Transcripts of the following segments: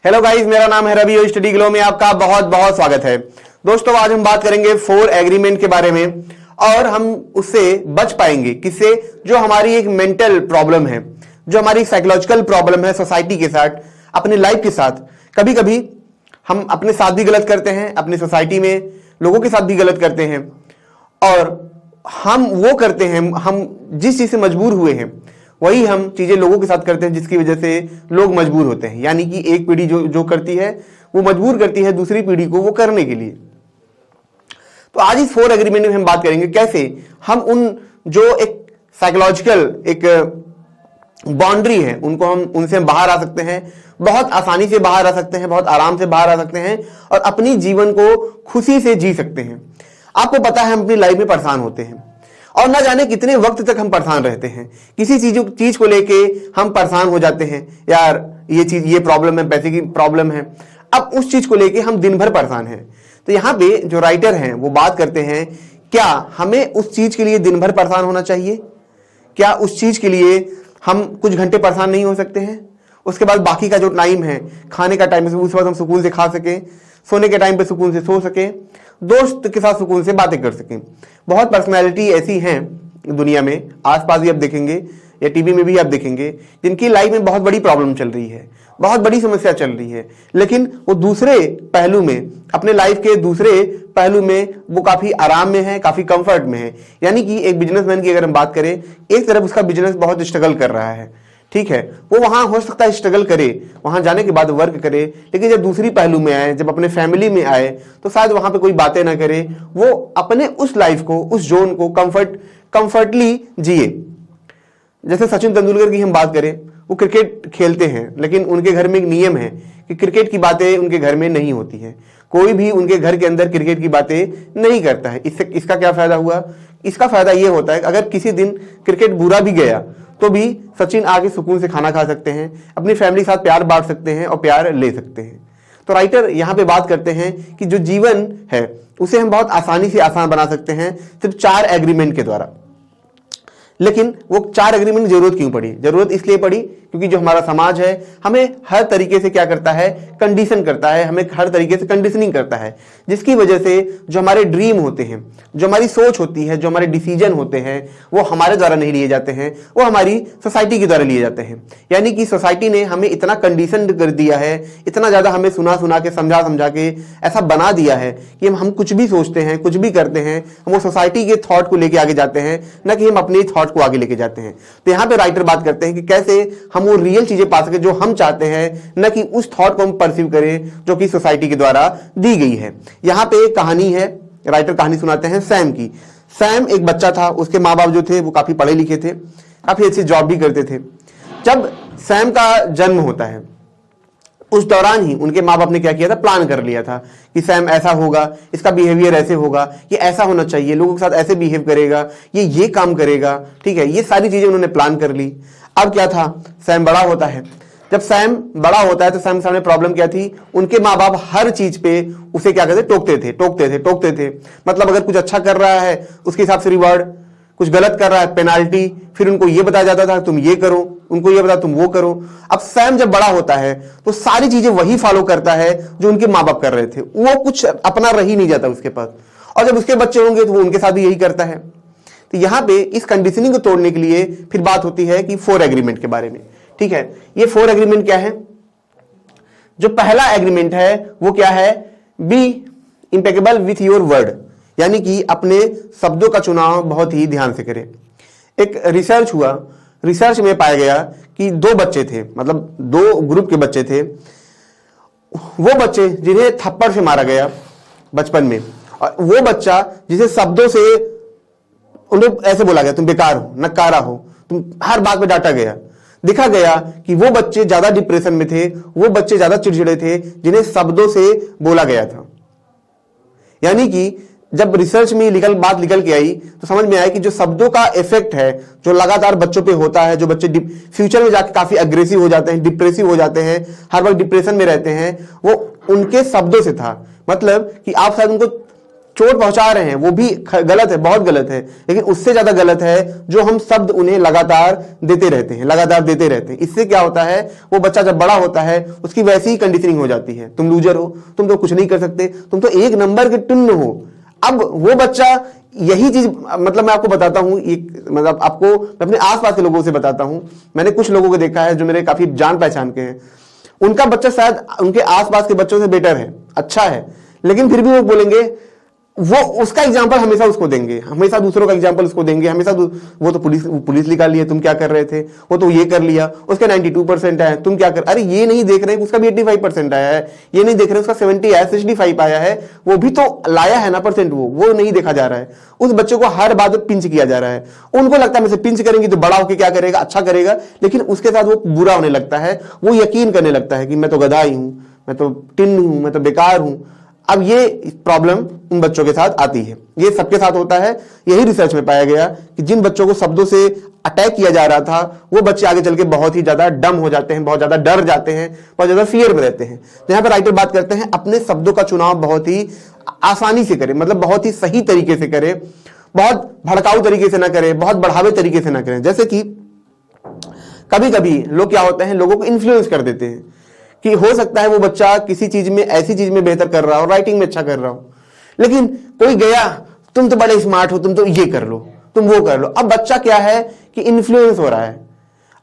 Hello guys, मेरा नाम है रवि और स्टडी ग्लो में आपका बहुत बहुत स्वागत है। दोस्तों, आज हम बात करेंगे 4 एग्रीमेंट के बारे में और हम उससे बच पाएंगे किससे, जो हमारी एक मेंटल प्रॉब्लम है, जो हमारी साइकोलॉजिकल प्रॉब्लम है सोसाइटी के साथ, अपनी लाइफ के साथ। कभी कभी हम अपने साथ भी गलत करते हैं, अपनी सोसाइटी में लोगों के साथ भी गलत करते हैं और हम वो करते हैं, हम जिस चीज से मजबूर हुए हैं वही हम चीजें लोगों के साथ करते हैं, जिसकी वजह से लोग मजबूर होते हैं। यानी कि एक पीढ़ी जो करती है वो मजबूर करती है दूसरी पीढ़ी को वो करने के लिए। तो आज इस 4 एग्रीमेंट में हम बात करेंगे कैसे हम उन जो एक साइकोलॉजिकल एक बाउंड्री है उनको हम उनसे बाहर आ सकते हैं, बहुत आसानी से बाहर आ सकते हैं, बहुत आराम से बाहर आ सकते हैं और अपनी जीवन को खुशी से जी सकते हैं। आपको पता है हम अपनी लाइफ में परेशान होते हैं और ना जाने कितने वक्त तक हम परेशान रहते हैं। किसी चीज को लेके हम परेशान हो जाते हैं, यार ये प्रॉब्लम है, पैसे की प्रॉब्लम है। अब उस चीज को लेके हम दिन भर परेशान हैं। तो यहाँ पे जो राइटर हैं वो बात करते हैं, क्या हमें उस चीज के लिए दिन भर परेशान होना चाहिए? क्या उस चीज के लिए हम कुछ घंटे परेशान नहीं हो सकते हैं? उसके बाद बाकी का जो टाइम है, खाने का टाइम है, उस वक्त हम सुकून से खा सकें, सोने के टाइम पे सुकून से सो सकें, दोस्त के साथ सुकून से बातें कर सकें। बहुत पर्सनैलिटी ऐसी हैं दुनिया में, आसपास भी आप देखेंगे या टीवी में भी आप देखेंगे, जिनकी लाइफ में बहुत बड़ी प्रॉब्लम चल रही है, बहुत बड़ी समस्या चल रही है, लेकिन वो दूसरे पहलू में, अपने लाइफ के दूसरे पहलू में वो काफी आराम में है, काफी कंफर्ट में है। यानी कि एक बिजनेसमैन की अगर हम बात करें, एक तरफ उसका बिजनेस बहुत स्ट्रगल कर रहा है, ठीक है, वो वहां हो सकता है स्ट्रगल करे, वहां जाने के बाद वर्क करे, लेकिन जब दूसरी पहलू में आए, जब अपने फैमिली में आए, तो शायद वहां पे कोई बातें ना करे, वो अपने उस लाइफ को, उस जोन को कंफर्टली जिए। जैसे सचिन तेंदुलकर की हम बात करें, वो क्रिकेट खेलते हैं, लेकिन उनके घर में एक नियम है कि क्रिकेट की बातें उनके घर में नहीं होती है। कोई भी उनके घर के अंदर क्रिकेट की बातें नहीं करता है। इसका क्या फायदा हुआ? इसका फायदा ये होता है अगर किसी दिन क्रिकेट बुरा भी गया तो भी सचिन आके सुकून से खाना खा सकते हैं, अपनी फैमिली के साथ प्यार बांट सकते हैं और प्यार ले सकते हैं। तो राइटर यहाँ पे बात करते हैं कि जो जीवन है उसे हम बहुत आसानी से आसान बना सकते हैं सिर्फ 4 एग्रीमेंट के द्वारा। लेकिन वो 4 एग्रीमेंट की जरूरत क्यों पड़ी? जरूरत इसलिए पड़ी क्योंकि जो हमारा समाज है हमें हर तरीके से क्या करता है, कंडीशन करता है, हमें हर तरीके से कंडीशनिंग करता है, जिसकी वजह से जो हमारे ड्रीम होते हैं, जो हमारी सोच होती है, जो हमारे डिसीजन होते हैं, वो हमारे द्वारा नहीं लिए जाते हैं, वो हमारी सोसाइटी के द्वारा लिए जाते हैं। यानी कि सोसाइटी ने हमें इतना कंडीशन कर दिया है, इतना ज्यादा हमें सुना के समझा के ऐसा बना दिया है कि हम कुछ भी सोचते हैं, कुछ भी करते हैं, हम वो सोसाइटी के थॉट को लेके आगे जाते हैं, न कि हम अपने थॉट को आगे लेके जाते हैं। तो यहाँ पे राइटर बात करते हैं कि कैसे हम वो रियल चीजें पा सके जो हम चाहते हैं, न कि उस थॉट को हम परसीव करें जो कि सोसाइटी के द्वारा दी गई है। यहाँ पे एक कहानी है, राइटर कहानी सुनाते हैं सैम की। सैम एक बच्चा था, उसके माँ बाप जो थे वो काफी पढ़े लिखे थे, काफी अच्छी जॉब भी करते थे। जब सैम का जन्म होता है उस दौरान ही उनके माँ बाप ने क्या किया था, प्लान कर लिया था कि सैम ऐसा होगा, इसका बिहेवियर ऐसे होगा, ये ऐसा होना चाहिए, लोगों के साथ ऐसे बिहेव करेगा, ये काम करेगा, ठीक है, ये सारी चीजें उन्होंने प्लान कर ली। अब क्या था, सैम बड़ा होता है। जब सैम बड़ा होता है तो सैम के सामने प्रॉब्लम क्या थी, उनके माँ बाप हर चीज पे उसे क्या करते, टोकते थे। मतलब अगर कुछ अच्छा कर रहा है उसके हिसाब से रिवॉर्ड, कुछ गलत कर रहा है पेनाल्टी, फिर उनको ये बताया जाता था तुम ये करो, उनको ये बता तुम वो करो। अब सैम जब बड़ा होता है तो सारी चीजें वही फॉलो करता है जो उनके माँ बाप कर रहे थे, वो कुछ अपना रह ही नहीं जाता उसके पास। और जब उसके बच्चे होंगे तो वो उनके साथ भी यही करता है। तो यहाँ पे इस कंडीशनिंग को तोड़ने के लिए फिर बात होती है कि 4 एग्रीमेंट के बारे में, ठीक है। ये 4 एग्रीमेंट क्या है? जो पहला एग्रीमेंट है वो क्या है, be impeccable with your word, यानी कि अपने शब्दों का चुनाव बहुत ही ध्यान से करें। एक रिसर्च हुआ, रिसर्च में पाया गया कि 2 बच्चे थे, मतलब 2 ग्रुप के बच्चे थे। वो बच्चे जिन्हें थप्पड़ से मारा गया बचपन में, और वो बच्चा जिसे शब्दों से उन्हें ऐसे बोला गया तुम बेकार हो, नकारा हो, तुम हर बात में डांटा गया। देखा गया कि वो बच्चे ज्यादा डिप्रेशन में थे, वो बच्चे ज्यादा चिड़चिड़े थे जिन्हें शब्दों से बोला गया था। यानी कि जब रिसर्च में बात निकल के आई तो समझ में आया कि जो शब्दों का इफेक्ट है जो लगातार बच्चों पे होता है, जो बच्चे फ्यूचर में जाके काफी अग्रेसिव हो जाते हैं, डिप्रेसिव हो जाते हैं, हर वक्त डिप्रेशन में रहते हैं, वो उनके शब्दों से था। मतलब कि आप शायद उनको चोट पहुंचा रहे हैं, वो भी गलत है, बहुत गलत है, लेकिन उससे ज्यादा गलत है जो हम शब्द उन्हें लगातार देते रहते हैं, लगातार देते रहते हैं। इससे क्या होता है, वो बच्चा जब बड़ा होता है उसकी वैसी ही कंडीशनिंग हो जाती है, तुम लूजर हो, तुम तो कुछ नहीं कर सकते, तुम तो एक नंबर के टुन्न हो। अब वो बच्चा यही चीज, मतलब मैं आपको बताता हूं, मतलब आपको मैं अपने आसपास के लोगों से बताता हूं, मैंने कुछ लोगों को देखा है जो मेरे काफी जान पहचान के हैं, उनका बच्चा शायद उनके आसपास के बच्चों से बेटर है, अच्छा है, लेकिन फिर भी वो बोलेंगे, वो उसका एग्जांपल हमेशा उसको देंगे, हमेशा दूसरों का एग्जांपल उसको देंगे, हमेशा वो तो पुलिस निकाल लिया, तुम क्या कर रहे थे, वो तो ये कर लिया, उसका 92% आया, तुम क्या कर, अरे ये नहीं देख रहे उसका भी 85% आया है, ये नहीं देख रहे उसका 70 आया, 65 आया है, वो भी तो लाया है ना परसेंट, वो नहीं देखा जा रहा है। उस बच्चे को हर बात पिंच किया जा रहा है, उनको लगता है मुझसे पिंच करेंगे तो बड़ा होकर क्या करेगा, अच्छा करेगा, लेकिन उसके साथ वो बुरा होने लगता है, वो यकीन करने लगता है कि मैं तो गधा ही हूं, मैं तो टिन हूं, मैं तो बेकार हूं। अब ये प्रॉब्लम उन बच्चों के साथ आती है, ये सबके साथ होता है। यही रिसर्च में पाया गया कि जिन बच्चों को शब्दों से अटैक किया जा रहा था, वो बच्चे आगे चल के बहुत ही ज्यादा डम हो जाते हैं, बहुत ज्यादा डर जाते हैं, बहुत ज्यादा फियर में रहते हैं। तो यहाँ पर राइटर बात करते हैं अपने शब्दों का चुनाव बहुत ही आसानी से करें, मतलब बहुत ही सही तरीके से करें, बहुत भड़काऊ तरीके से ना करें, बहुत बढ़ावे तरीके से ना करें। जैसे कि कभी कभी लोग क्या होते हैं, लोगों को इन्फ्लुएंस कर देते हैं कि हो सकता है वो बच्चा किसी चीज में, ऐसी चीज में बेहतर कर रहा हो, राइटिंग में अच्छा कर रहा हो, लेकिन कोई गया, तुम तो बड़े स्मार्ट हो, तुम तो ये कर लो, तुम वो कर लो। अब बच्चा क्या है कि इन्फ्लुएंस हो रहा है।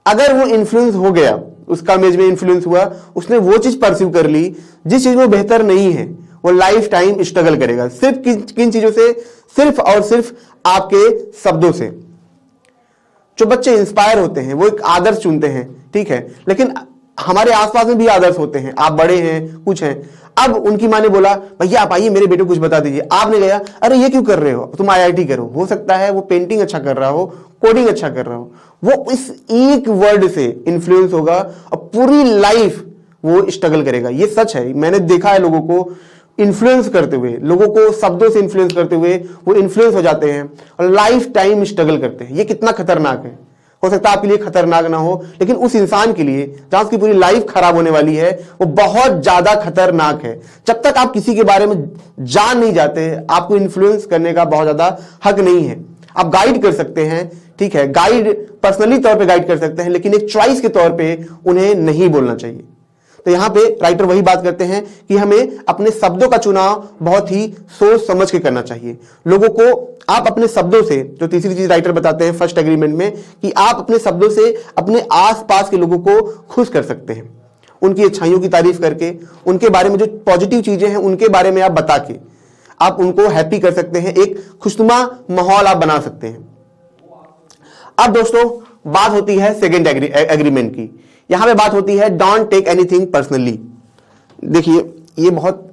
अगर वो इन्फ्लुएंस हो गया, उसका इमेज में इन्फ्लुएंस हुआ, उसने वो चीज परस्यू कर ली जिस चीज में बेहतर नहीं है, वो लाइफ टाइम स्ट्रगल करेगा। सिर्फ किन चीजों से, सिर्फ और सिर्फ आपके शब्दों से। जो बच्चे इंस्पायर होते हैं वो एक आदर्श चुनते हैं, ठीक है, लेकिन हमारे आसपास में भी आदर्श होते हैं, आप बड़े हैं, कुछ हैं। अब उनकी माँ ने बोला, भैया आप आइए, मेरे बेटे को कुछ बता दीजिए। आपने गया, अरे ये क्यों कर रहे हो, तुम IIT करो। हो सकता है वो पेंटिंग अच्छा कर रहा हो, कोडिंग अच्छा कर रहा हो, वो इस एक वर्ड से इन्फ्लुएंस होगा और पूरी लाइफ वो स्ट्रगल करेगा। ये सच है, मैंने देखा है लोगों को इन्फ्लुएंस करते हुए, लोगों को शब्दों से इन्फ्लुएंस करते हुए वो इन्फ्लुएंस हो जाते हैं और लाइफ टाइम स्ट्रगल करते हैं। ये कितना खतरनाक है। हो सकता है आपके लिए खतरनाक ना हो, लेकिन उस इंसान के लिए जहां उसकी पूरी लाइफ खराब होने वाली है, वो बहुत ज्यादा खतरनाक है। जब तक आप किसी के बारे में जान नहीं जाते, आपको इन्फ्लुएंस करने का बहुत ज्यादा हक नहीं है। आप गाइड कर सकते हैं, ठीक है, गाइड पर्सनली तौर पे गाइड कर सकते हैं, लेकिन एक चॉइस के तौर पे उन्हें नहीं बोलना चाहिए। तो यहां पे राइटर वही बात करते हैं कि हमें अपने शब्दों का चुनाव बहुत ही सोच समझ के करना चाहिए। लोगों को आप अपने शब्दों से, जो तीसरी चीज राइटर बताते हैं फर्स्ट एग्रीमेंट में, कि आप अपने शब्दों से अपने आसपास के लोगों को खुश कर सकते हैं। उनकी अच्छाइयों की तारीफ करके, उनके बारे में जो पॉजिटिव चीजें हैं उनके बारे में आप बता के आप उनको हैप्पी कर सकते हैं, एक खुशनुमा माहौल आप बना सकते हैं। अब दोस्तों बात होती है सेकेंड एग्रीमेंट की। यहां पे बात होती है डोंट टेक एनीथिंग पर्सनली। देखिए ये बहुत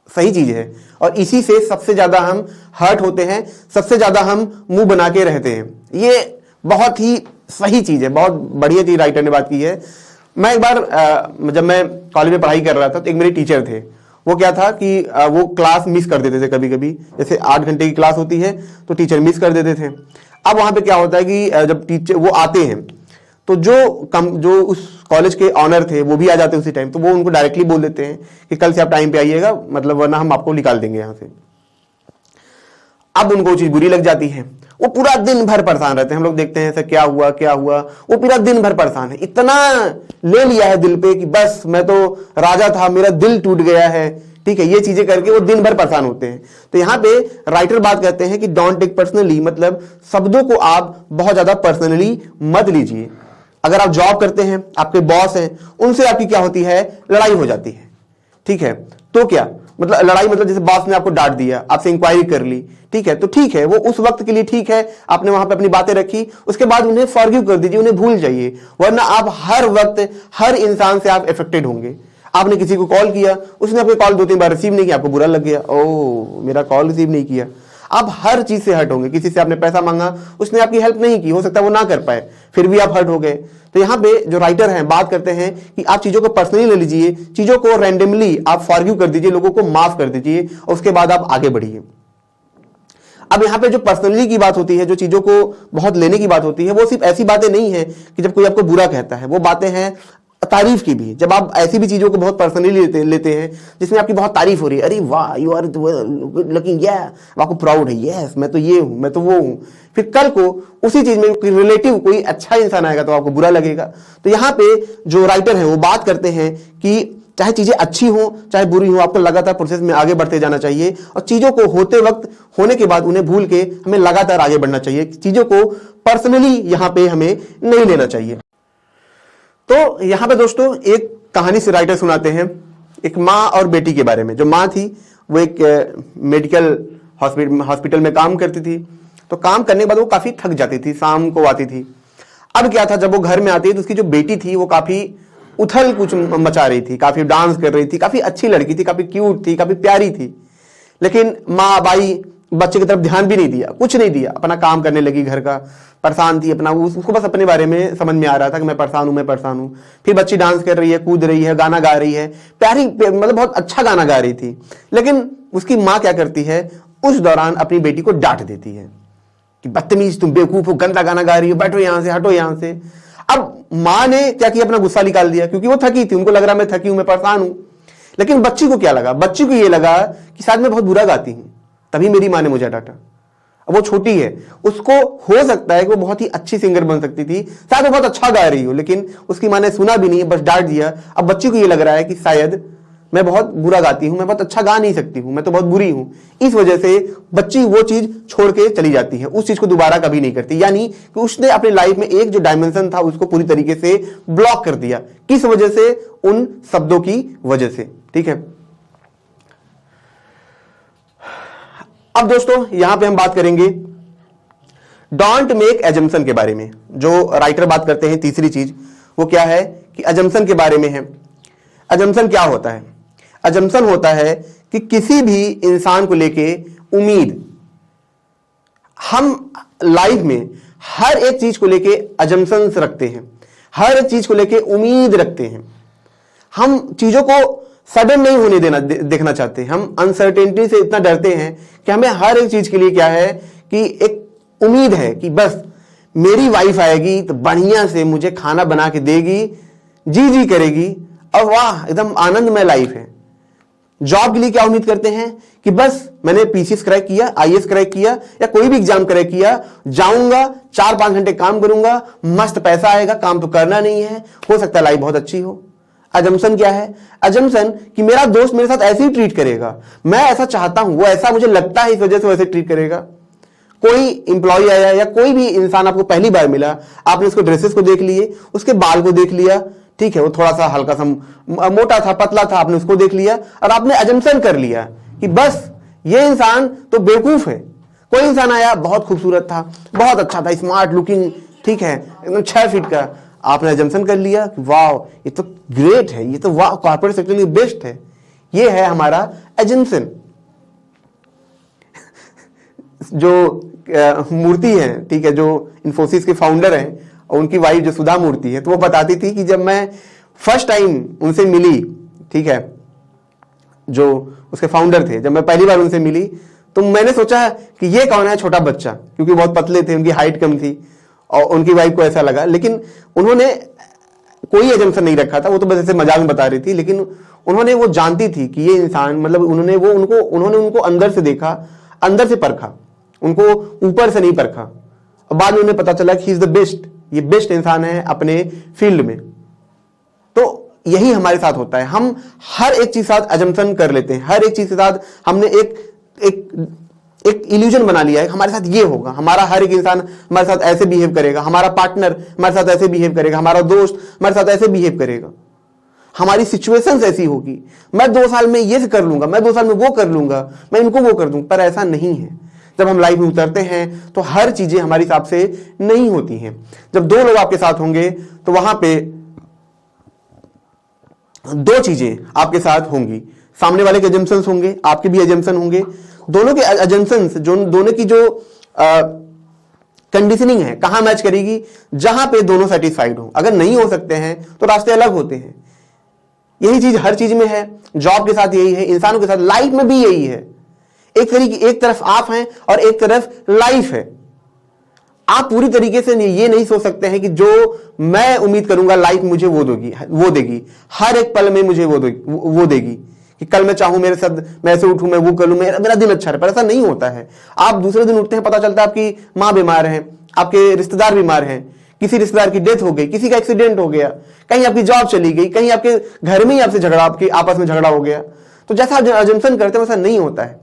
सही चीज है और इसी से सबसे ज्यादा हम हर्ट होते हैं, सबसे ज्यादा हम मुंह बना के रहते हैं। ये बहुत ही सही चीज है, बहुत बढ़िया चीज राइटर ने बात की है। मैं एक बार जब मैं कॉलेज में पढ़ाई कर रहा था तो एक मेरे टीचर थे, वो क्या था कि वो क्लास मिस कर देते थे कभी कभी। जैसे 8 घंटे की क्लास होती है तो टीचर मिस कर देते थे। अब वहां पे क्या होता है कि जब टीचर वो आते हैं तो जो उस कॉलेज के ऑनर थे वो भी आ जाते हैं उसी टाइम, तो वो उनको डायरेक्टली बोल देते हैं कि कल से आप टाइम पे आइएगा, मतलब वरना हम आपको निकाल देंगे यहां से। अब उनको वो चीज बुरी लग जाती है, वो पूरा दिन भर परेशान रहते हैं। हम लोग देखते हैं ऐसा क्या हुआ क्या हुआ, वो पूरा दिन भर परेशान है, इतना ले लिया है दिल पे कि बस मैं तो राजा था, मेरा दिल टूट गया है, ठीक है। ये चीजें करके वो दिन भर परेशान होते हैं। तो यहां पे राइटर बात करते हैं कि डोंट टेक पर्सनली, मतलब शब्दों को आप बहुत ज्यादा पर्सनली मत लीजिए। अगर आप जॉब करते हैं, आपके बॉस हैं, उनसे आपकी क्या होती है, लड़ाई हो जाती है, ठीक है। तो क्या मतलब लड़ाई, मतलब जैसे बॉस ने आपको डांट दिया, आपसे इंक्वायरी कर ली, ठीक है, तो ठीक है, वो उस वक्त के लिए ठीक है, आपने वहां पे अपनी बातें रखी, उसके बाद उन्हें फॉरगिव कर दीजिए, उन्हें भूल जाइए, वरना आप हर वक्त हर इंसान से आप इफेक्टेड होंगे। आपने किसी को कॉल किया, उसने आपके कॉल 2-3 बार रिसीव नहीं किया, आपको बुरा लग गया, ओ मेरा कॉल रिसीव नहीं किया। आप हर चीज से हर्ट होंगे। किसी से आपने पैसा मांगा, उसने आपकी हेल्प नहीं की, हो सकता है वो ना कर पाए, फिर भी आप हर्ट हो गए। तो यहाँ पे जो राइटर हैं बात करते हैं कि आप चीजों को पर्सनली ले लीजिए, चीजों को रैंडमली आप फॉरगिव कर दीजिए, लोगों को माफ कर दीजिए और उसके बाद आप आगे बढ़िए। अब यहाँ पे जो पर्सनली की बात होती है, जो चीजों को बहुत लेने की बात होती है, वो सिर्फ ऐसी बातें नहीं है कि जब कोई आपको बुरा कहता है, वो बातें हैं तारीफ की भी, जब आप ऐसी भी चीजों को बहुत पर्सनली लेते हैं जिसमें आपकी बहुत तारीफ हो रही है, अरे वाह यू आर लुकिंग, या आपको प्राउड है, यस मैं तो ये हूं, मैं तो वो हूं, फिर कल को उसी चीज में कोई रिलेटिव कोई अच्छा इंसान आएगा तो आपको बुरा लगेगा। तो यहाँ पे जो राइटर है वो बात करते हैं कि चाहे चीजें अच्छी हो चाहे बुरी हो, आपको लगातार प्रोसेस में आगे बढ़ते जाना चाहिए और चीजों को होते वक्त होने के बाद उन्हें भूल के हमें लगातार आगे बढ़ना चाहिए। चीजों को पर्सनली यहाँ पे हमें नहीं लेना चाहिए। तो यहाँ पे दोस्तों एक कहानी से राइटर सुनाते हैं एक माँ और बेटी के बारे में। जो माँ थी वो एक मेडिकल हॉस्पिटल में काम करती थी, तो काम करने के बाद वो काफी थक जाती थी, शाम को आती थी। अब क्या था, जब वो घर में आती है तो उसकी जो बेटी थी वो काफी उथल कुछ मचा रही थी, काफी डांस कर रही थी, काफी अच्छी लड़की थी, काफी क्यूट थी, काफी प्यारी थी। लेकिन माँ बाई बच्चे की तरफ ध्यान भी नहीं दिया, कुछ नहीं दिया, अपना काम करने लगी घर का, परेशान थी अपना, उसको बस अपने बारे में समझ में आ रहा था कि मैं परेशान हूं, मैं परेशान हूं। फिर बच्ची डांस कर रही है, कूद रही है, गाना गा रही है, प्यारी मतलब बहुत अच्छा गाना गा रही थी। लेकिन उसकी माँ क्या करती है, उस दौरान अपनी बेटी को डांट देती है कि बदतमीज, तुम बेवकूफ हो, गंदा गाना गा रही हो, बैठो यहां से, हटो यहां से। अब माँ ने क्या किया, अपना गुस्सा निकाल दिया, क्योंकि वो थकी थी, उनको लग रहा मैं थकी हूं, मैं परेशान हूं। लेकिन बच्ची को क्या लगा, बच्ची को ये लगा कि शायद मैं बहुत बुरा गाती हूं, तभी मेरी माँ ने मुझे डांटा। अब वो छोटी है, उसको हो सकता है कि वो बहुत ही अच्छी सिंगर बन सकती थी, शायद वो बहुत अच्छा गा रही हो, लेकिन उसकी माँ ने सुना भी नहीं, बस डांट दिया। अब बच्ची को ये लग रहा है कि शायद मैं बहुत बुरा गाती हूं, मैं बहुत अच्छा गा नहीं सकती हूं, मैं तो बहुत बुरी हूं। इस वजह से बच्ची वो चीज छोड़ के चली जाती है, उस चीज को दोबारा कभी नहीं करती। यानी कि उसने अपने लाइफ में एक जो डायमेंशन था उसको पूरी तरीके से ब्लॉक कर दिया। किस वजह से, उन शब्दों की वजह से। ठीक है, अब दोस्तों यहां पे हम बात करेंगे डोंट मेक एजम्पशन के बारे में। जो राइटर बात करते हैं तीसरी चीज वो क्या है कि एजम्पशन के बारे में है। एजम्पशन क्या होता है? एजम्पशन होता है कि किसी भी इंसान को लेके उम्मीद, हम लाइफ में हर एक चीज को लेके एजम्पशंस रखते हैं, हर एक चीज को लेके उम्मीद रखते हैं। हम चीजों को सडन नहीं होने देना देखना चाहते हैं। हम अनसर्टेनिटी से इतना डरते हैं कि हमें हर एक चीज के लिए क्या है कि एक उम्मीद है कि बस मेरी वाइफ आएगी तो बढ़िया से मुझे खाना बना के देगी, जी जी करेगी और वाह एकदम आनंदमय लाइफ है। जॉब के लिए क्या उम्मीद करते हैं कि बस मैंने पीसीएस क्रैक किया, आईएएस क्रैक किया या कोई भी एग्जाम क्रैक किया, जाऊंगा 4-5 घंटे काम करूंगा, मस्त पैसा आएगा, काम तो करना नहीं है, हो सकता है लाइफ बहुत अच्छी हो। अजम्पशन क्या है? अजम्पशन कि मेरा दोस्त मेरे साथ ऐसे ही ट्रीट करेगा, मैं ऐसा चाहता हूं, वो ऐसा मुझे लगता है, इस वजह से वैसे ट्रीट करेगा। कोई इंप्लॉय आया या कोई भी इंसान आपको पहली बार मिला, आपने उसको ड्रेसेस को देख लिए, उसके बाल को देख लिया, ठीक है वो थोड़ा सा हल्का सा मोटा था, पतला था, आपने उसको देख लिया और आपने अजम्पशन कर लिया कि बस ये इंसान तो बेवकूफ है। कोई इंसान आया बहुत खूबसूरत था, बहुत अच्छा था, स्मार्ट लुकिंग, ठीक है एकदम 6 फीट का, आपने अजम्पशन कर लिया कि वाह ये तो ग्रेट है, ये तो वाह कॉर्पोरेट सेक्टर में बेस्ट है। ये है हमारा अजम्पशन। जो मूर्ति है, ठीक है, जो इन्फोसिस के फाउंडर हैं और उनकी वाइफ जो सुधा मूर्ति है, तो वो बताती थी कि जब मैं फर्स्ट टाइम उनसे मिली, ठीक है, जो उसके फाउंडर थे, जब मैं पहली बार उनसे मिली तो मैंने सोचा कि ये कौन है, छोटा बच्चा, क्योंकि बहुत पतले थे, उनकी हाइट कम थी और उनकी वाइफ को ऐसा लगा। लेकिन उन्होंने कोई एजम्पशन नहीं रखा था, वो तो बस ऐसे मजाक में बता रही थी, लेकिन उन्होंने वो जानती थी कि ये इंसान, मतलब उन्होंने उनको अंदर से देखा, अंदर से परखा, उनको ऊपर से नहीं परखा। और बाद में उन्हें पता चला कि ही इज द बेस्ट, ये बेस्ट इंसान है अपने फील्ड में। तो यही हमारे साथ होता है, हम हर एक चीज साथ अजम्पशन कर लेते हैं, हर एक चीज के साथ हमने एक इल्यूजन बना लिया है, हमारे साथ ये होगा, हमारा हर एक इंसान हमारे साथ ऐसे बिहेव करेगा, हमारा पार्टनर हमारे साथ ऐसे बिहेव करेगा, हमारा दोस्त हमारे साथ ऐसे बिहेव करेगा, हमारी सिचुएशंस ऐसी होगी, मैं 2 साल में ये कर लूंगा, मैं 2 साल में वो कर लूंगा, मैं इनको वो कर दूंगा। पर ऐसा नहीं है। जब हम लाइफ में उतरते हैं तो हर चीजें हमारे हिसाब से नहीं होती हैं। जब 2 लोग आपके साथ होंगे तो वहां पे 2 चीजें आपके साथ होंगी, सामने वाले के एजम्पशंस होंगे, आपके भी एजम्पशन होंगे। दोनों के एजम्पशंस, जो दोनों की जो कंडीशनिंग है कहां मैच करेगी, जहां पे दोनों सेटिस्फाइड हो। अगर नहीं हो सकते हैं तो रास्ते अलग होते हैं। यही चीज हर चीज में है, जॉब के साथ यही है, इंसानों के साथ, लाइफ में भी यही है। एक तरफ आप हैं और एक तरफ लाइफ है। आप पूरी तरीके से ये नहीं सोच सकते हैं कि जो मैं उम्मीद करूंगा लाइफ मुझे वो देगी, हर एक पल में मुझे वो देगी कि कल मैं चाहूं मेरे साथ मैं ऐसे उठूं, मैं वो कर लूं, मेरा दिन अच्छा रहे। पर ऐसा नहीं होता है। आप दूसरे दिन उठते हैं, पता चलता है आपकी माँ बीमार है, आपके रिश्तेदार बीमार हैं, किसी रिश्तेदार की डेथ हो गई, किसी का एक्सीडेंट हो गया, कहीं आपकी जॉब चली गई, कहीं आपके घर में ही आपसे झगड़ा, आपके आपस में झगड़ा हो गया। तो जैसा अजम्पशन करते हैं वैसा नहीं होता है।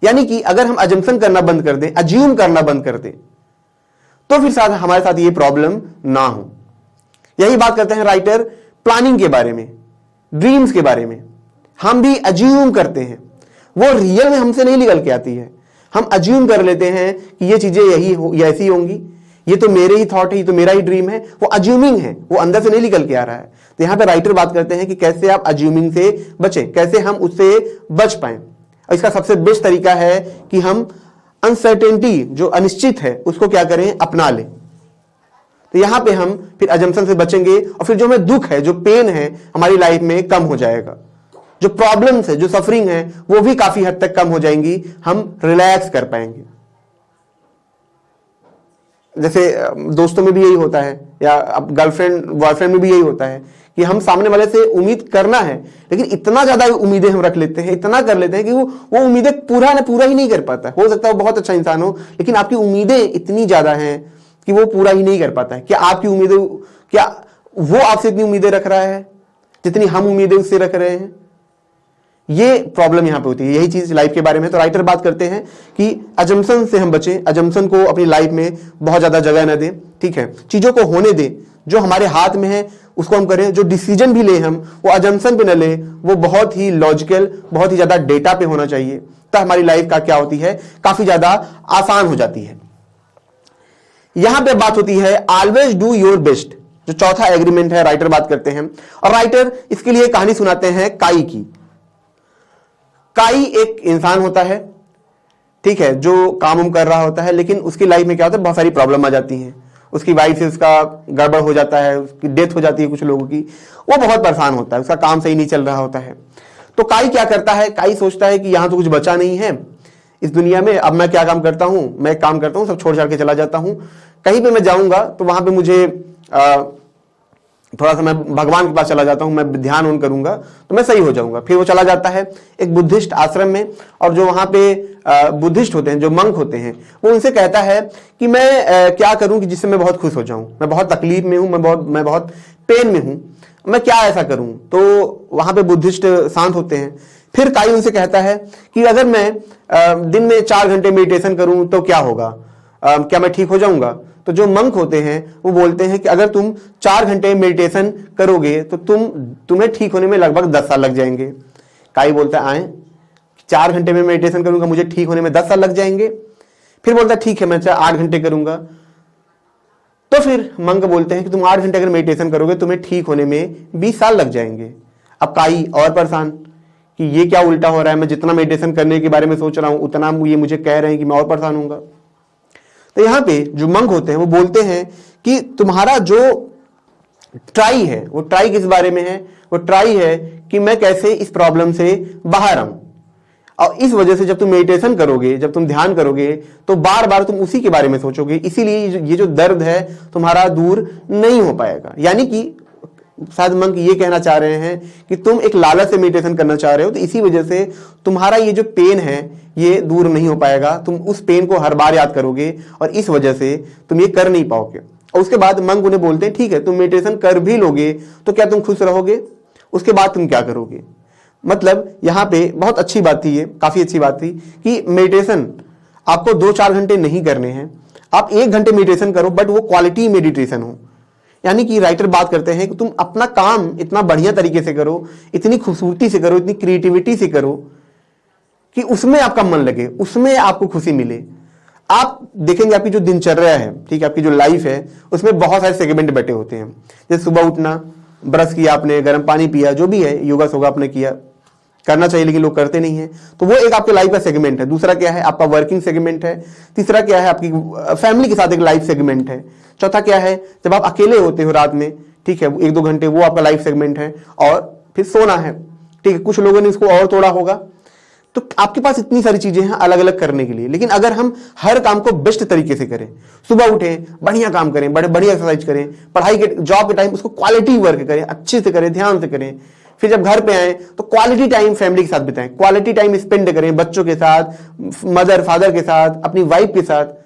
यानी कि अगर हम अजम्पशन करना बंद कर दें, अज्यूम करना बंद कर दें, तो फिर हमारे साथ ये प्रॉब्लम ना हो। यही बात करते हैं राइटर प्लानिंग के बारे में, ड्रीम्स के बारे में। हम भी अज्यूम करते हैं, वो रियल में हमसे नहीं निकल के आती है। हम अज्यूम कर लेते हैं कि ये चीजें ऐसी होंगी, ये तो मेरे ही थॉट है, ये तो मेरा ही ड्रीम है। वो अज्यूमिंग है, वो अंदर से नहीं निकल के आ रहा है। तो यहां पे राइटर बात करते हैं कि कैसे आप अज्यूमिंग से बचें, कैसे हम उससे बच पाएं। और इसका सबसे बेस्ट तरीका है कि हम अनसर्टेनिटी, जो अनिश्चित है, उसको क्या करें, अपना लें। तो यहां पे हम फिर अजम्पशन से बचेंगे और फिर जो हमें दुख है, जो पेन है हमारी लाइफ में कम हो जाएगा। जो प्रॉब्लम्स है, जो सफरिंग है, वो भी काफी हद तक कम हो जाएंगी। हम रिलैक्स कर पाएंगे। जैसे दोस्तों में भी यही होता है, या अब गर्लफ्रेंड बॉयफ्रेंड में भी यही होता है कि हम सामने वाले से उम्मीद करना है, लेकिन इतना ज्यादा उम्मीदें हम रख लेते हैं, इतना कर लेते हैं कि वो उम्मीदें पूरा ही नहीं कर पाता। हो सकता है वो बहुत अच्छा इंसान हो, लेकिन आपकी उम्मीदें इतनी ज्यादा हैं कि वो पूरा ही नहीं कर पाता है। क्या आपकी उम्मीदें, क्या वो आपसे इतनी उम्मीदें रख रहा है जितनी हम उम्मीदें उससे रख रहे हैं? ये प्रॉब्लम यहां पे होती है। यही चीज लाइफ के बारे में। तो राइटर बात करते हैं कि अजम्पशन से हम बचें, अजम्पशन को अपनी लाइफ में बहुत ज्यादा जगह न दें। ठीक है, चीजों को होने दें, जो हमारे हाथ में है उसको हम करें। जो डिसीजन भी ले हम, वो अजम्पशन पे न ले, वो बहुत ही लॉजिकल, बहुत ही ज्यादा डेटा पे होना चाहिए। तो हमारी लाइफ का क्या होती है, काफी ज्यादा आसान हो जाती है। यहां पे बात होती है ऑलवेज डू योर बेस्ट, जो चौथा एग्रीमेंट है, राइटर बात करते हैं। और राइटर इसके लिए कहानी सुनाते हैं काई की। काई एक इंसान होता है, ठीक है, जो काम कर रहा होता है, लेकिन उसकी लाइफ में क्या होता है, बहुत सारी प्रॉब्लम आ जाती हैं। उसकी वाइफ से उसका गड़बड़ हो जाता है, उसकी डेथ हो जाती है कुछ लोगों की, वो बहुत परेशान होता है, उसका काम सही नहीं चल रहा होता है। तो काई क्या करता है, काई सोचता है कि यहां तो कुछ बचा नहीं है इस दुनिया में, अब मैं क्या काम करता हूं, मैं एक काम करता हूं, सब छोड़ छाड़ के चला जाता हूं। कहीं पे मैं जाऊंगा तो वहां पे मुझे थोड़ा सा मैं भगवान के पास चला जाता हूं, मैं ध्यान उन करूंगा तो मैं सही हो जाऊंगा। फिर वो चला जाता है एक बुद्धिस्ट आश्रम में, और जो वहां पे बुद्धिस्ट होते हैं, जो मंक होते हैं, वो उनसे कहता है कि मैं क्या करूं कि जिससे मैं बहुत खुश हो जाऊं, मैं बहुत तकलीफ में हूं, मैं बहुत पेन में हूं, मैं क्या ऐसा करूं। तो वहां पे बुद्धिस्ट शांत होते हैं। फिर काई उनसे कहता है कि अगर मैं दिन में 4 घंटे मेडिटेशन करूं तो क्या होगा, क्या मैं ठीक हो जाऊंगा। तो जो मंक होते हैं वो बोलते हैं कि अगर तुम 4 घंटे मेडिटेशन करोगे तो तुम्हें ठीक होने में लगभग 10 साल लग जाएंगे। काई बोलता है 4 घंटे में मेडिटेशन करूंगा, मुझे ठीक होने में 10 साल लग जाएंगे। फिर बोलता है ठीक है, मैं 8 घंटे करूंगा। तो फिर मंक बोलते हैं कि तुम 8 घंटे अगर मेडिटेशन करोगे तुम्हें ठीक होने में 20 साल लग जाएंगे। अब काई और परेशान कि ये क्या उल्टा हो रहा है, मैं जितना मेडिटेशन करने के बारे में सोच रहा हूं उतना ये मुझे कह रहे हैं कि मैं और परेशान होऊंगा। तो यहां पे जो मंक होते हैं वो बोलते हैं कि तुम्हारा जो ट्राई है, वो ट्राई किस बारे में है, वो ट्राई है कि मैं कैसे इस प्रॉब्लम से बाहर आऊं। और इस वजह से जब तुम मेडिटेशन करोगे, जब तुम ध्यान करोगे, तो बार बार तुम उसी के बारे में सोचोगे, इसीलिए ये जो दर्द है तुम्हारा दूर नहीं हो पाएगा। यानी कि शायद मंक ये कहना चाह रहे हैं कि तुम एक लालच से मेडिटेशन करना चाह रहे हो, तो इसी वजह से तुम्हारा ये जो पेन है ये दूर नहीं हो पाएगा। तुम उस पेन को हर बार याद करोगे और इस वजह से तुम ये कर नहीं पाओगे। और उसके बाद मंक उन्हें बोलते हैं ठीक है, तुम मेडिटेशन कर भी लोगे तो क्या तुम खुश रहोगे, उसके बाद तुम क्या करोगे। मतलब यहां पे बहुत अच्छी बात थी, ये काफी अच्छी बात थी कि मेडिटेशन आपको 2-4 घंटे नहीं करने हैं, आप 1 घंटे मेडिटेशन करो, बट वो क्वालिटी मेडिटेशन हो। यानी कि राइटर बात करते हैं कि तुम अपना काम इतना बढ़िया तरीके से करो, इतनी खूबसूरती से करो, इतनी क्रिएटिविटी से करो कि उसमें आपका मन लगे, उसमें आपको खुशी मिले। आप देखेंगे आपकी जो दिनचर्या है, ठीक है, आपकी जो लाइफ है, उसमें बहुत सारे सेगमेंट बैठे होते हैं। जैसे सुबह उठना, ब्रश किया आपने, गर्म पानी पिया, जो भी है, योगा सोगा आपने किया, करना चाहिए लेकिन लोग करते नहीं है, तो वो एक आपके लाइफ का सेगमेंट है। दूसरा क्या है, आपका वर्किंग सेगमेंट है। तीसरा क्या है, आपकी फैमिली के साथ एक लाइफ सेगमेंट है। चौथा क्या है, जब आप अकेले होते हो रात में, ठीक है, 1-2 घंटे, वो आपका लाइफ सेगमेंट है। और फिर सोना है, ठीक है, कुछ लोगों ने इसको और तोड़ा होगा। तो आपके पास इतनी सारी चीजें हैं अलग अलग करने के लिए, लेकिन अगर हम हर काम को बेस्ट तरीके से करें, सुबह उठें, बढ़िया काम करें, बढ़िया एक्सरसाइज करें, पढ़ाई के जॉब के टाइम उसको क्वालिटी वर्क करें, अच्छे से करें, ध्यान से करें, फिर जब घर पे आए तो क्वालिटी टाइम फैमिली के साथ बिताएं, क्वालिटी टाइम स्पेंड करें, बच्चों के साथ, मदर फादर के साथ, अपनी वाइफ के साथ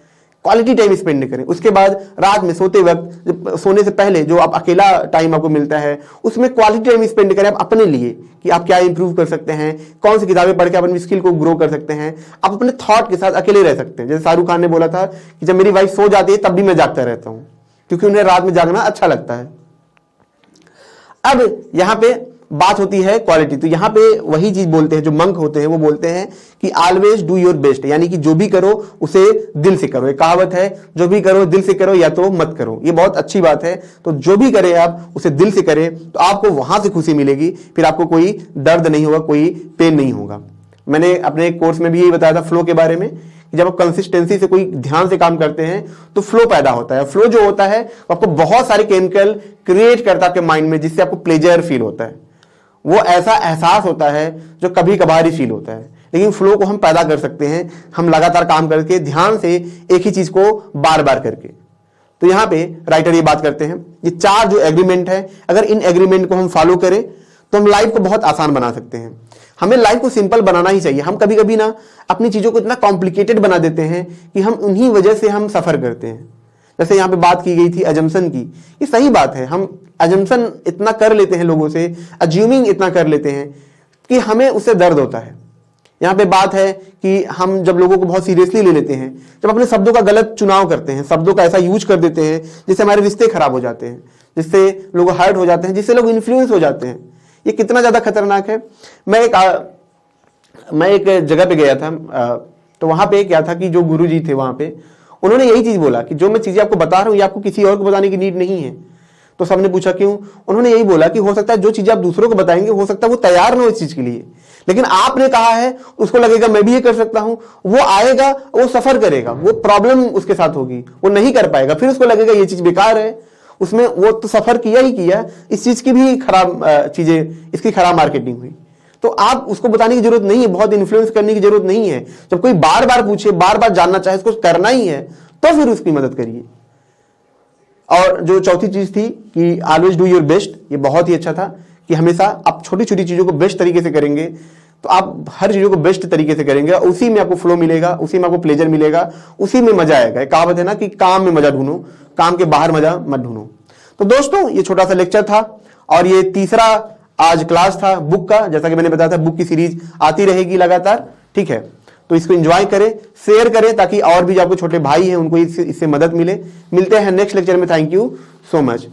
क्वालिटी टाइम स्पेंड करें। उसके बाद रात में सोते वक्त, जब सोने से पहले जो आप अकेला टाइम आपको मिलता है, उसमें क्वालिटी टाइम स्पेंड करें आप अपने लिए, कि आप क्या इंप्रूव कर सकते हैं, कौन सी किताबें पढ़ के आप अपनी स्किल को ग्रो कर सकते हैं। आप अपने थॉट के साथ अकेले रह सकते हैं। जैसे शाहरुख खान ने बोला था कि जब मेरी वाइफ सो जाती है तब भी मैं जागता रहता हूं, क्योंकि उन्हें रात में जागना अच्छा लगता है। अब यहां पे बात होती है क्वालिटी, तो यहां पे वही चीज बोलते हैं, जो मंक होते हैं वो बोलते हैं कि ऑलवेज डू योर बेस्ट, यानी कि जो भी करो उसे दिल से करो। एक कहावत है, जो भी करो दिल से करो या तो मत करो। ये बहुत अच्छी बात है। तो जो भी करें आप उसे दिल से करें, तो आपको वहां से खुशी मिलेगी, फिर आपको कोई दर्द नहीं होगा, कोई पेन नहीं होगा। मैंने अपने कोर्स में भी यही बताया था फ्लो के बारे में, कि जब आप कंसिस्टेंसी से कोई ध्यान से काम करते हैं तो फ्लो पैदा होता है। फ्लो जो होता है आपको बहुत सारे केमिकल क्रिएट करता है आपके माइंड में, जिससे आपको प्लेजर फील होता है। वो ऐसा एहसास होता है जो कभी कभार ही फील होता है, लेकिन फ्लो को हम पैदा कर सकते हैं, हम लगातार काम करके, ध्यान से, एक ही चीज को बार बार करके। तो यहां पे राइटर ये बात करते हैं, ये 4 जो एग्रीमेंट है, अगर इन एग्रीमेंट को हम फॉलो करें तो हम लाइफ को बहुत आसान बना सकते हैं। हमें लाइफ को सिंपल बनाना ही चाहिए। हम कभी कभी ना अपनी चीजों को इतना कॉम्प्लिकेटेड बना देते हैं कि हम उन्हीं वजह से हम सफर करते हैं। जैसे यहां पे बात की गई थी अजम्पशन की, ये सही बात है। हम अजम्पशन इतना कर लेते हैं, लोगों से अज्यूमिंग इतना कर लेते हैं कि हमें उससे दर्द होता है। यहां पे बात है कि हम जब लोगों को बहुत सीरियसली ले लेते हैं, जब अपने शब्दों का गलत चुनाव करते हैं, शब्दों का ऐसा यूज कर देते हैं जिससे हमारे रिश्ते खराब हो जाते हैं, जिससे लोग हर्ट हो जाते हैं, जिससे लोग इन्फ्लुएंस हो जाते हैं। ये कितना ज्यादा खतरनाक है। मैं एक जगह पे गया था, तो वहां पे क्या था कि जो गुरुजी थे वहां पे, उन्होंने यही चीज बोला कि जो मैं चीजें आपको बता रहा हूं ये आपको किसी और को बताने की नीड नहीं है। तो सबने पूछा क्यों? उन्होंने यही बोला कि हो सकता है जो चीजें आप दूसरों को बताएंगे, हो सकता है वो तैयार ना हो इस चीज के लिए, लेकिन आपने कहा है, उसको लगेगा मैं भी ये कर सकता हूं, वो आएगा, वो सफर करेगा, वो प्रॉब्लम उसके साथ होगी, वो नहीं कर पाएगा, फिर उसको लगेगा ये चीज बेकार है। उसमें वो तो सफर किया ही किया, इस चीज की भी खराब चीजें, इसकी खराब मार्केटिंग हुई। तो आप उसको बताने की जरूरत नहीं है, बहुत इन्फ्लुएंस करने की जरूरत नहीं है। जब कोई बार बार पूछे, बार बार जानना चाहे, उसको करना ही है, तो फिर उसकी मदद करिए। और जो चौथी चीज थी कि ऑलवेज डू योर बेस्ट, ये बहुत ही अच्छा था कि हमेशा आप छोटी छोटी चीजों को बेस्ट तरीके से करेंगे तो आप हर चीजों को बेस्ट तरीके से करेंगे, उसी में आपको फ्लो मिलेगा, उसी में आपको प्लेजर मिलेगा, उसी में मजा आएगा। कहावत है ना कि काम में मजा ढूंढो, काम के बाहर मजा मत ढूंढो। तो दोस्तों ये छोटा सा लेक्चर था और ये तीसरा आज क्लास था बुक का। जैसा कि मैंने बताया था बुक की सीरीज आती रहेगी लगातार, ठीक है। तो इसको एंजॉय करें, शेयर करें, ताकि और भी जो आपको छोटे भाई हैं उनको इससे मदद मिले। मिलते हैं नेक्स्ट लेक्चर में। Thank you so much.